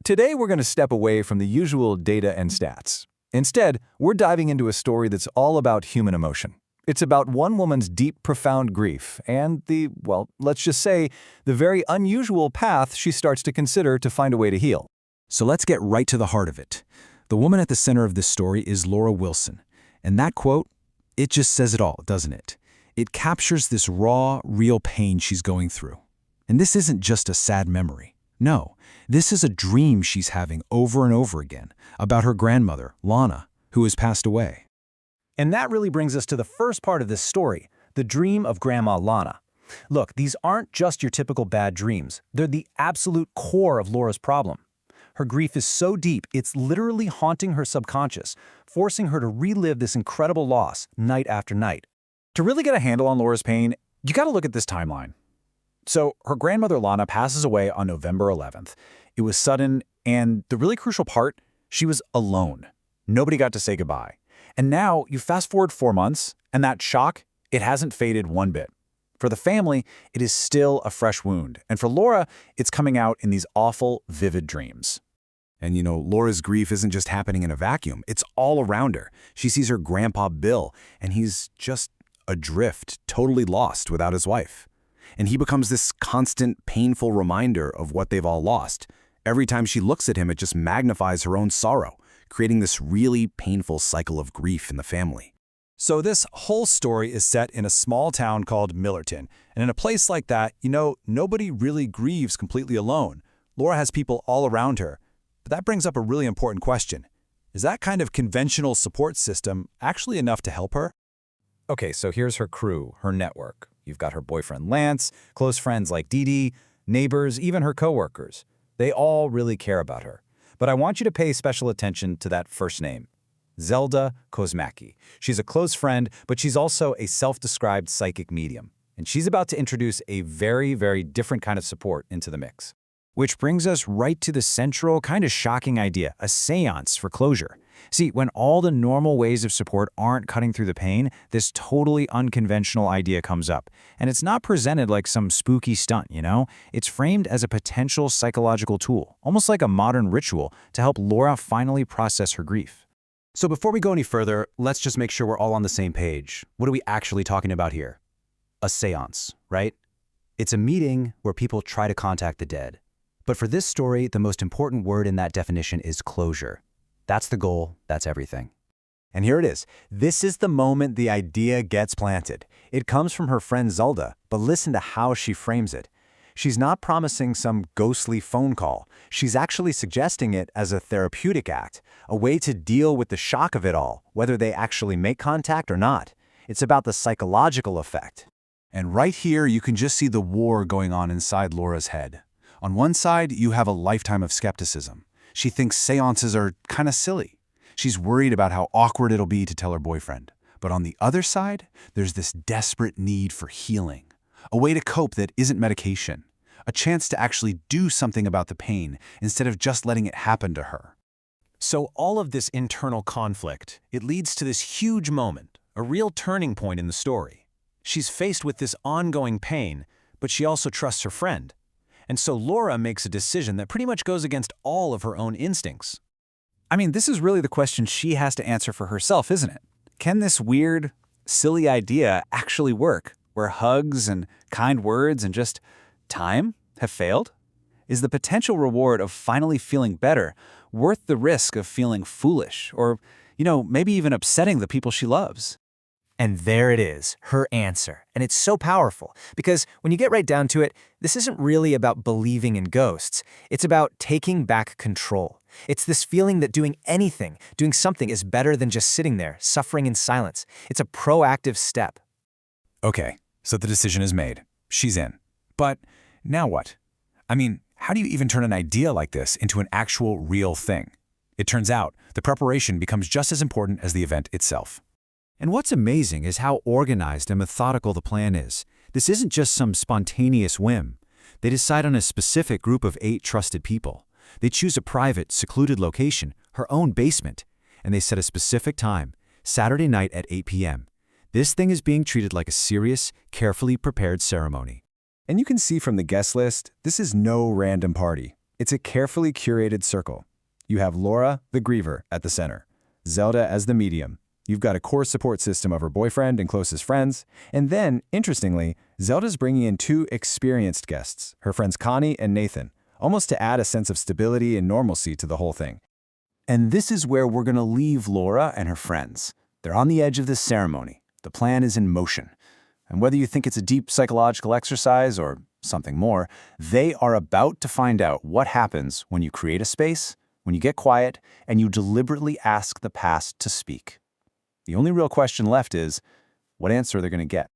Today we're going to step away from the usual data and stats. Instead, we're diving into a story that's all about human emotion. It's about one woman's deep, profound grief and let's just say, the very unusual path she starts to consider to find a way to heal. So let's get right to the heart of it. The woman at the center of this story is Laura Wilson. And that quote, it just says it all, doesn't it? It captures this raw, real pain she's going through. And this isn't just a sad memory. No, this is a dream she's having over and over again about her grandmother, Lana, who has passed away. And that really brings us to the first part of this story, the dream of Grandma Lana. Look, these aren't just your typical bad dreams. They're the absolute core of Laura's problem. Her grief is so deep, it's literally haunting her subconscious, forcing her to relive this incredible loss night after night. To really get a handle on Laura's pain, you gotta look at this timeline. So her grandmother Lana passes away on November 11th. It was sudden, and the really crucial part, she was alone. Nobody got to say goodbye. And now you fast forward 4 months, and that shock, it hasn't faded one bit. For the family, it is still a fresh wound. And for Laura, it's coming out in these awful, vivid dreams. And Laura's grief isn't just happening in a vacuum. It's all around her. She sees her grandpa Bill, and he's just adrift, totally lost without his wife. And he becomes this constant, painful reminder of what they've all lost. Every time she looks at him, it just magnifies her own sorrow, creating this really painful cycle of grief in the family. So this whole story is set in a small town called Millerton. And in a place like that, nobody really grieves completely alone. Laura has people all around her. But that brings up a really important question. Is that kind of conventional support system actually enough to help her? Okay, so here's her crew, her network. You've got her boyfriend Lance, close friends like Dee Dee, neighbors, even her coworkers. They all really care about her. But I want you to pay special attention to that first name, Zelda Kozmacki. She's a close friend, but she's also a self-described psychic medium. And she's about to introduce a very, very different kind of support into the mix. Which brings us right to the central, kind of shocking idea, a seance for closure. See, when all the normal ways of support aren't cutting through the pain, this totally unconventional idea comes up. And it's not presented like some spooky stunt, It's framed as a potential psychological tool, almost like a modern ritual to help Laura finally process her grief. So before we go any further, let's just make sure we're all on the same page. What are we actually talking about here? A seance, right? It's a meeting where people try to contact the dead. But for this story, the most important word in that definition is closure. That's the goal, that's everything. And here it is. This is the moment the idea gets planted. It comes from her friend Zelda, but listen to how she frames it. She's not promising some ghostly phone call. She's actually suggesting it as a therapeutic act, a way to deal with the shock of it all, whether they actually make contact or not. It's about the psychological effect. And right here, you can just see the war going on inside Laura's head. On one side, you have a lifetime of skepticism. She thinks seances are kind of silly. She's worried about how awkward it'll be to tell her boyfriend. But on the other side, there's this desperate need for healing. A way to cope that isn't medication. A chance to actually do something about the pain instead of just letting it happen to her. So all of this internal conflict, it leads to this huge moment, a real turning point in the story. She's faced with this ongoing pain, but she also trusts her friend. And so Laura makes a decision that pretty much goes against all of her own instincts. I mean, this is really the question she has to answer for herself, isn't it? Can this weird, silly idea actually work, where hugs and kind words and just time have failed? Is the potential reward of finally feeling better worth the risk of feeling foolish or, maybe even upsetting the people she loves? And there it is, her answer. And it's so powerful because when you get right down to it, this isn't really about believing in ghosts. It's about taking back control. It's this feeling that doing anything, doing something is better than just sitting there, suffering in silence. It's a proactive step. Okay, so the decision is made. She's in. But now what? I mean, how do you even turn an idea like this into an actual real thing? It turns out the preparation becomes just as important as the event itself. And what's amazing is how organized and methodical the plan is. This isn't just some spontaneous whim. They decide on a specific group of 8 trusted people. They choose a private, secluded location, her own basement, and they set a specific time, Saturday night at 8 p.m. This thing is being treated like a serious, carefully prepared ceremony. And you can see from the guest list, this is no random party. It's a carefully curated circle. You have Laura, the griever, at the center, Zelda as the medium. You've got a core support system of her boyfriend and closest friends, and then, interestingly, Zelda's bringing in two experienced guests, her friends Connie and Nathan, almost to add a sense of stability and normalcy to the whole thing. And this is where we're going to leave Laura and her friends. They're on the edge of this ceremony. The plan is in motion. And whether you think it's a deep psychological exercise or something more, they are about to find out what happens when you create a space, when you get quiet, and you deliberately ask the past to speak. The only real question left is, what answer are they going to get?